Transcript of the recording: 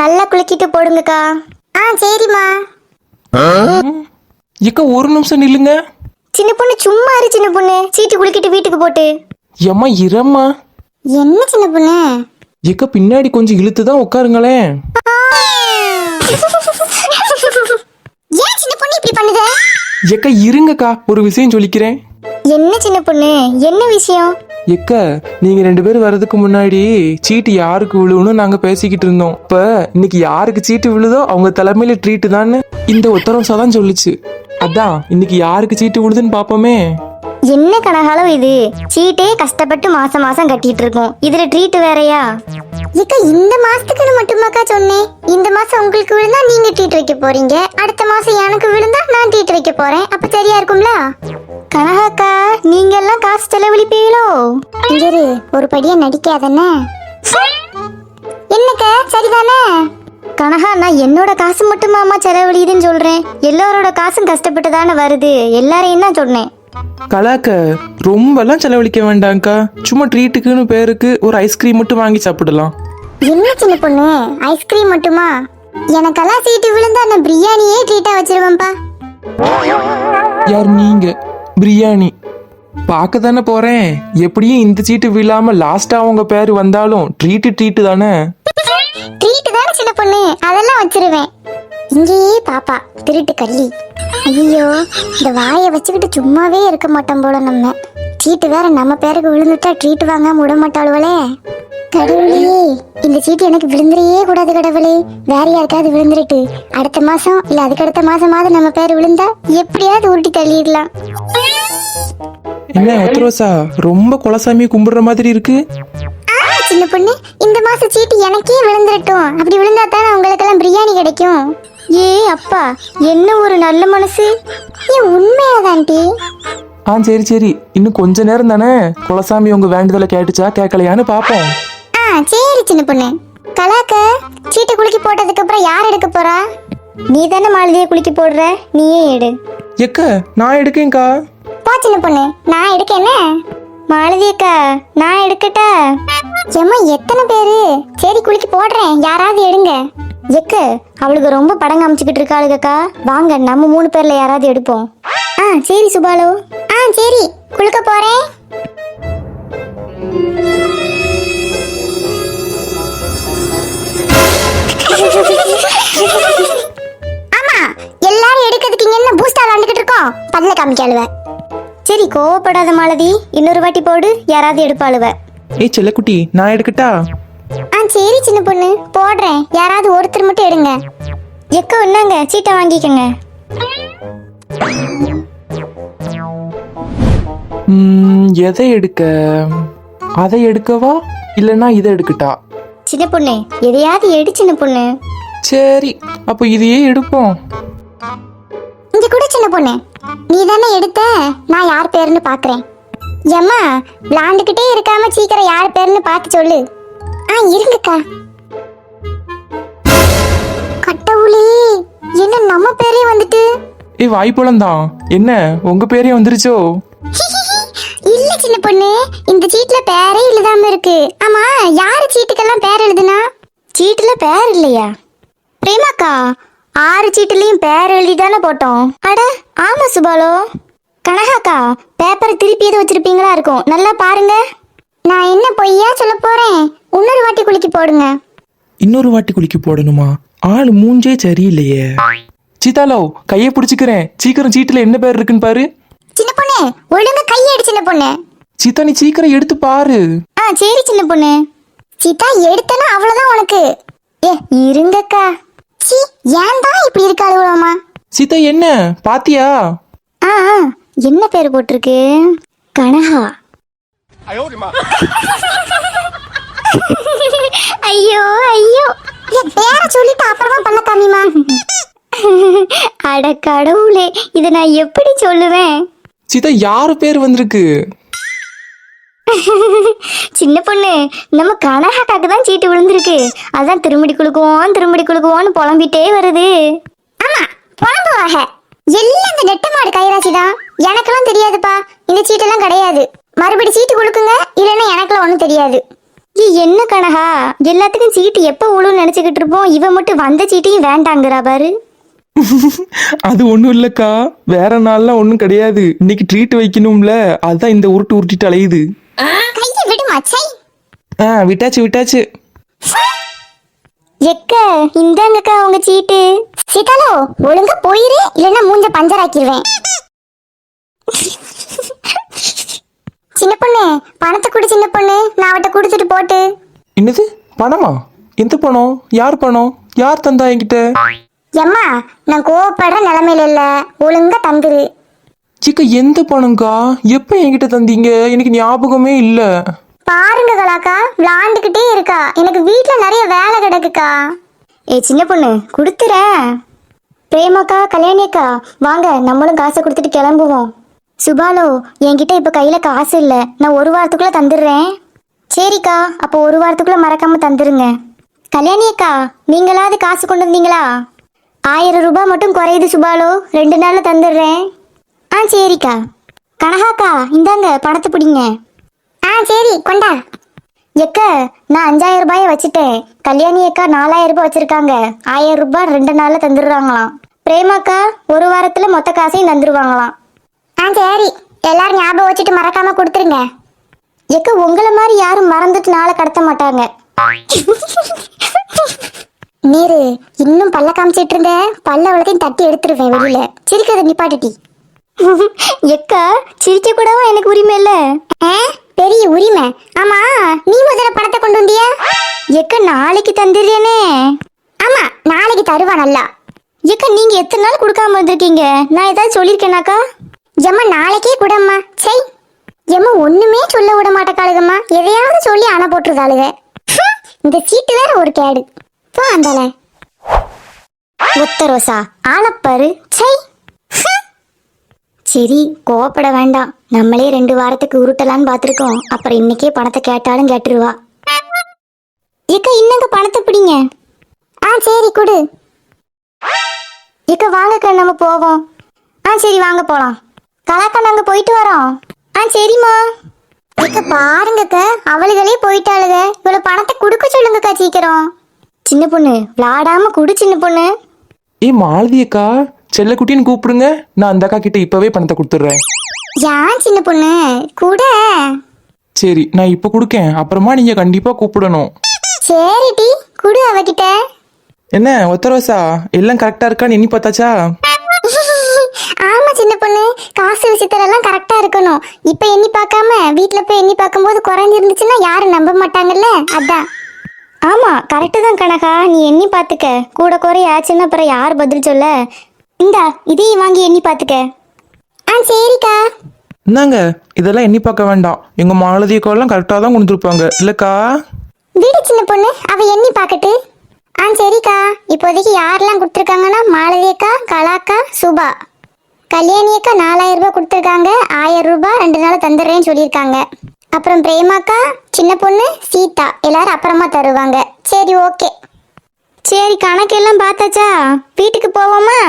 நல்லா குலுக்கிட்டு போடுங்கக்கா. சரிம்மா. ஏக்கா ஒரு நிமிஷம் நில்லுங்க. சின்ன பொண்ணு சும்மா இரு சின்ன பொண்ணு, சீட்டு குலுக்கிட்டு வீட்டுக்கு போட்டு. ஏம்மா இரம்மா. என்ன சின்ன பொண்ணு? ஏக்கா பின்னாடி கொஞ்சம் இழுத்துதான் உட்காருங்களேன். ஏன் சின்ன பொண்ணு இப்படி பண்ணுத? ஏக்கா இருங்கக்கா, ஒரு விஷயம் சொல்லிக்கிறேன். என்ன சின்ன பொண்ணு, என்ன விஷயம்? ஏக்கா நீங்க 2 பேரும் வர்றதுக்கு முன்னாடி சீட்டு யாருக்கு விழுவுன்னு நாங்க பேசிக்கிட்டு இருந்தோம். இப்ப இன்னைக்கு யாருக்கு சீட்டு விழுதோ அவங்க தலைமையில ட்ரீட் தான் இந்த உத்தரவு தான் சொல்லுச்சு. அதான் இன்னைக்கு யாருக்கு சீட்டு விழுதுன்னு பாப்போமே. என்ன கனகாலம் இது? சீட்டே கஷ்டப்பட்டு மாசம் மாசம் கட்டிட்டு இருக்கோம், இதுல ட்ரீட் வேறயா? இக்க இந்த மாசத்துக்குன்னு மட்டுமாக்கா சொன்னேன். இந்த மாசம் உங்களுக்கு விழுந்தா நீங்க ட்ரீட் வைக்க போறீங்க, அடுத்த மாசம் எனக்கு விழுந்தா நான் ட்ரீட் வைக்க போறேன். அப்ப சரியா இருக்கும்ல? கனகாக்கா நீங்க எல்லாம் காசு செலவழிப்பீங்களோ? இரு ஒரு படியா நடிக்காதண்ணே. என்னக்கா சரிதானே? கனகா நான் என்னோட காசு மட்டுமாமா செலவழியுதுன்னு சொல்றேன். எல்லாரோட காசும் கஷ்டப்பட்டு தானே வருது, எல்லாரையும் தான் சொன்னேன். கலாக்க ரொம்பலாம் செலவழிக்க வேண்டாம்க்கா, சும்மா ட்ரீட்டுக்குன்னு பேருக்கு ஒரு ஐஸ்கிரீம் மட்டும் வாங்கி சாப்பிடலாம். என்ன சின்ன பொண்ணு ஐஸ்கிரீம் மட்டுமா? எனக்கெல்லாம் சீட்டு விழுந்தா நான் பிரியாணியே ட்ரீட்டா வச்சிருவேன்ப்பா. யார் நீங்க? பிரியாணி பார்க்க தானே போறேன். எப்படியும் இந்த சீட்டு விழாம லாஸ்டா உங்க பேரு வந்தாலும் ட்ரீட்டு தானே. ட்ரீட் தானே சின்ன பொண்ணு, அதெல்லாம் வச்சிருவேன். இங்கேயே பாப்பா திருட்டு கள்ளி. ஐயோ இந்த வாயை வச்சுக்கிட்டு சும்மாவே இருக்க மாட்டோம் போல. நம்ம சீட்டு வேற நம்ம பேருக்கு விழுந்துட்டா ட்ரீட் வாங்காம விட மாட்டாளுவலே. கடவுளே இந்த சீட்டு எனக்கு விழுந்துறையே கூடாது கடவுளே. வேற யாருக்காவது விழுந்துருட்டு அடுத்த மாசம் இல்ல அதுக்கு அடுத்த மாசமாவது நம்ம பேரு விழுந்தா எப்படியாவது உருட்டி தள்ளிடலாம். என்ன ஒத்தரோசா ரொம்ப குலசாமி கும்பிடுற மாதிரி இருக்கு. சின்ன பொண்ணு இந்த மாசம் சீட்டு எனக்கே விழுந்துரட்டும், அப்படி விழுந்தா தானே உங்களுக்கெல்லாம் பிரியாணி கிடைக்கும். ஏ அப்பா என்ன ஒரு நல்ல மனசு. உண்மையாதான்டி? சரி இன்னும் கொஞ்ச நேரம் தானே. குலசாமி உங்க வேண்டுதலை கேட்டுச்சா கேட்கலையான்னு பாப்போம். சரி சின்ன பொண்ணு. கலாக்க சீட்டை குலுக்கி போட்டதுக்கு அப்புறம் யார் எடுக்க போறா? நீ தானே மாலதியை குலுக்கி போடுற, நீயே எடு. எக்க நான் எடுக்கேன்க்கா. போ சின்ன பொண்ணு, நான் எடுக்கேன்னு. மாலதியக்கா நான் எடுக்கட்டா? ஏம்மா எத்தனை பேரு? சரி குலுக்கி போடுறேன், யாராவது எடுங்க. எக்க அவளுக்கு ரொம்ப படம் காமிச்சுக்கிட்டு இருக்காளுக்கா, வாங்க நம்ம 3 பேர்ல யாராவது எடுப்போம். சரி சுபாலு. சரி குலுக்க போறேன். ஆமா எல்லாரும் எடுக்கிறதுக்கு இங்க என்ன பூஸ்டா விளையாண்டுக்கிட்டு இருக்கோம், பல்ல காமிக்காளுவ. சரி கோவப்படாத மாலதி, இன்னொரு வாட்டி போடு, யாராவது எடுப்பாளுவ. ஏய் செல்லக்குட்டி நான் எடுக்கட்டா? சரி சின்ன பொண்ணு போடுறேன், யாராவது ஒருத்தர் மட்டும் எடுங்க. எக்கோ என்னங்க சீட்டை வாங்கிக்கங்க. எதை எடுக்க? அதை எடுக்கவா இல்லனா இதை எடுக்கட்டா? சின்ன பொண்ணு எதையாவது எடு சின்ன பொண்ணு. சரி அப்ப இதையே எடுப்போம். இங்க கூட சின்ன பொண்ணு, நீ தானே எடுத்த, நான் யார் பேருன்னு பாக்குறேன். ஏம்மா விளாண்டுக்கிட்டே இருக்காம சீக்கிரம் யார் பேருன்னு பார்த்து சொல்லு. இருங்கக்கா. கட்டவுளே என்ன நம்ம பேரே வந்துட்டு. ஏய் வாய்ப்புலம் தான், என்ன உங்க பேரே வந்துருச்சோ? இல்ல சின்ன பொண்ணு, இந்த சீட்ல பேரே எழுதாம இருக்கு. ஆமா யாரு சீட்டுக்கெல்லாம் பேர் எழுதுனா? சீட்டுல பேர் இல்லையா? பிரேமாக்கா 6 சீட்டுலயும் பேர் எழுதிதானே போட்டோம். அட ஆமா சுபாலோ. கனகாக்கா பேப்பரை திருப்பி எது வச்சிருப்பீங்களா இருக்கும், நல்லா பாருங்க. நான் என்ன பொய்யா சொல்ல போறேன்? இன்னொரு வாட்டி குலுக்கி போடுங்க. இன்னொரு வாட்டி குலுக்கி போடணுமா? ஆளு மூஞ்சே சரியில்லையே. சீதாலோ கையை பிடிச்சுக்கிறேன், சீக்கிரம் சீட்டுல என்ன பேர் இருக்குன்னு பாரு. சின்ன பொண்ணு ஒழுங்கா கையெடு சின்ன பொண்ணு. சீதா நீ சீக்கிரம் எடுத்து பாரு. சரி சின்ன பொண்ணு. சீதா எடுத்தனா அவ்வளவுதான் உனக்கு. இருங்கக்கா. ஏன் தான் இப்படி இருக்காளுமா? சீதா என்ன பாத்தியா? என்ன பேர் போட்டிருக்கு? கனகா. ஐயோ ஐயோ பேர சொல்லிட்டு அப்புறமா பண்ண காமிமா. அட கடவுளே இத நான் எப்படி சொல்லுவேன்? சீதா யாரு பேர் வந்திருக்கு? சின்ன பொண்ணு நம்ம கனகாக்காக்கு தான் சீட்டு விழுந்திருக்கு, அதான் திரும்படி குலுக்குவோன்னு புலம்பிட்டே வருது. ஆமா புலம்புவாக எல்லாம் இந்த நெட்ட மாடு கைராசி தான். எனக்கெல்லாம் தெரியாதுப்பா, இந்த சீட்டெல்லாம் கிடையாது. மறுபடி சீட்டு கொடுக்குங்க, இல்லைன்னா எனக்குலாம் ஒன்றும் தெரியாது. என்ன கனகா, எல்லாத்துக்கும் சீட்டு எப்ப விழுன்னு நினைச்சுக்கிட்டு இருப்போம், இவ மட்டும் வந்த சீட்டையும் வேண்டாங்கிறா பாரு. அது ஒண்ணும் இல்லக்கா, வேற நாள்லாம் ஒண்ணும் கிடையாது. இன்னைக்கு ட்ரீட் வைக்கணும்ல, அதான் இந்த உருட்டு உருட்டிட்டு அலையுது. கையை விடுமா சை. விட்டாச்சு விட்டாச்சு. எக்க இந்தாங்கக்கா உங்க சீட்டு. சீதாலோ ஒழுங்கா போயிரு, இல்லைன்னா மூஞ்ச பஞ்சர் ஆக்கிடுவேன். சின்ன பொண்ணு பணத்தை கொடு சின்ன பொண்ணு, நான் அவட்ட கொடுத்துட்டு போட்டு. என்னது பணமா? எந்த பணம்? யார் பணம்? யார் தந்தா என்கிட்ட? எம்மா நான் கோவப்படுற நிலைமையில இல்ல, ஒழுங்கா தந்துரு. சிக்கா எந்த பணம்க்கா? எப்ப என்கிட்ட தந்தீங்க? எனக்கு ஞாபகமே இல்ல. பாருங்க கலாக்கா விளாண்டுக்கிட்டே இருக்கா, எனக்கு வீட்டுல நிறைய வேலை கிடக்குக்கா. சின்ன பொண்ணு கொடுத்துறேன். பிரேமாக்கா கல்யாணி அக்கா வாங்க, நம்மளும் காசை கொடுத்துட்டு கிளம்புவோம். சுபாலோ என்கிட்ட இப்ப கையில காசு இல்ல, நான் ஒரு வாரத்துக்குள்ள தந்துடுறேன். சரிக்கா, அப்போ ஒரு வாரத்துக்குள்ள மறக்காம தந்துருங்க. கல்யாணி அக்கா நீங்களாவது காசு கொண்டு வந்தீங்களா? 1000 ரூபாய் மட்டும் குறையுது சுபாலோ, 2 நாள்ல தந்துடுறேன். சரிக்கா. கனகாக்கா இந்தாங்க பணத்தை பிடிங்க. சரி கொண்டா. எக்க நான் 5000 ரூபாய வச்சுட்டேன், கல்யாணி அக்கா 4000 ரூபாய் வச்சிருக்காங்க. 1000 ரூபாய் 2 நாள்ல தந்துடுறாங்களாம். பிரேமாக்கா ஒரு வாரத்துல மொத்த காசையும் தந்துருவாங்களாம். சரி எல்லாரும் ஞாபகம் வச்சுட்டு மறக்காம கொடுத்துருங்க. எக்க உங்களை மாதிரி யாரும் மறந்துட்டு நாளை கடத்த மாட்டாங்க. நேரு இன்னும் பல்ல காமிச்சிட்டு இருந்த, பல்ல வளத்தையும் தட்டி எடுத்துருவேன் வெளியில. சிரிக்கிறத நிப்பாட்டி. எக்கா சிரிக்க கூடவா எனக்கு உரிமை இல்ல? பெரிய உரிமை. ஆமா நீ முதல்ல பணத்தை கொண்டு வந்தியா? எக்க நாளைக்கு தந்துடுறேனே. ஆமா நாளைக்கு தருவா நல்லா. எக்க நீங்க எத்தனை நாள் கொடுக்காம வந்திருக்கீங்க, நான் ஏதாவது சொல்லியிருக்கேனாக்கா? எம்மா நாளைக்கே கூடம்மா. சரி எம்மா ஒண்ணுமே சொல்ல விட மாட்டேக்காளுகம்மா, எதையாவது சொல்லி அணை போட்டுருதாளுக. இந்த சீட்டு வேற ஒரு கேடு. போ அந்தால ஒத்த ரோசா ஆளப்பாரு. சை. சரி கோவப்பட வேண்டாம், நம்மளே 2 வாரத்துக்கு உருட்டலான்னு பாத்துருக்கோம், அப்புறம் இன்னைக்கே பணத்தை கேட்டாலும் கேட்டுருவா. இக்க இன்னங்க பணத்தை பிடிங்க. சரி கொடு. இக்க வாங்கக்கா நம்ம போவோம். சரி வாங்க போலாம். கலாக்கா நாங்க போயிட்டு வரோம். சரிம்மா. இக்க பாருங்கக்க அவளுகளே போயிட்டாளுக, இவ்வளவு பணத்தை கொடுக்க சொல்லுங்கக்கா சீக்கிரம். சின்ன பொண்ணு விளாடாம குடு சின்ன பொண்ணு. மாலதி அக்கா செல்லக்குட்டின்னு கூப்பிடுங்க, நான் அந்த அக்கா கிட்ட இப்பவே பணத்தை கொடுத்துட்றேன். ஏன் சின்ன பொண்ணு கூட. சரி நான் இப்ப கொடுக்கேன், அப்புறமா நீங்க கண்டிப்பா கூப்பிடணும். சரிடி குடு அவகிட்ட. என்ன ஒத்தரோசா எல்லாம் கரெக்டா இருக்கான்னு எண்ணி பார்த்தாச்சா? ஆமா சின்ன பொண்ணு, காசு விஷயத்துல எல்லாம் கரெக்டா இருக்கணும். இப்ப எண்ணி பார்க்காம வீட்டுல போய் எண்ணி பார்க்கும்போது குறைஞ்சிருந்துச்சுன்னா யாரும் நம்ப மாட்டாங்கல்ல, அதான். ஆமா கரெக்டு தான் கனகா, நீ எண்ணி பார்த்துக்க. கூட குறை ஆச்சுன்னா அப்புறம் யார் பதில் சொல்ல? இந்தா இதையும் வாங்கி எண்ணி பார்த்துக்க. சரிக்கா. என்னங்க இதெல்லாம் எண்ணி பார்க்க வேண்டாம், எங்க மாலதி அக்காவெல்லாம் கரெக்டா தான் கொடுத்துருப்பாங்க இல்லக்கா? வீடு சின்ன பொண்ணு அவ எண்ணி பார்க்கட்டு. சரிக்கா. இப்போதைக்கு யாரெல்லாம் கொடுத்துருக்காங்கன்னா மாலதி அக்கா, கலாக்கா, சுபா. கல்யாணி அக்கா 4000 ரூபாய் கொடுத்துருக்காங்க, 1000 ரூபாய் 2 நாள் தந்துடுறேன்னு சொல்லியிருக்காங்க. அப்புறம் பிரேமாக்கா, சின்ன பொண்ணு, சீதா எல்லாரும் அப்புறமா தருவாங்க. சரி ஓகே. சரி கணக்கெல்லாம் பார்த்தாச்சா, வீட்டுக்கு போவோமா?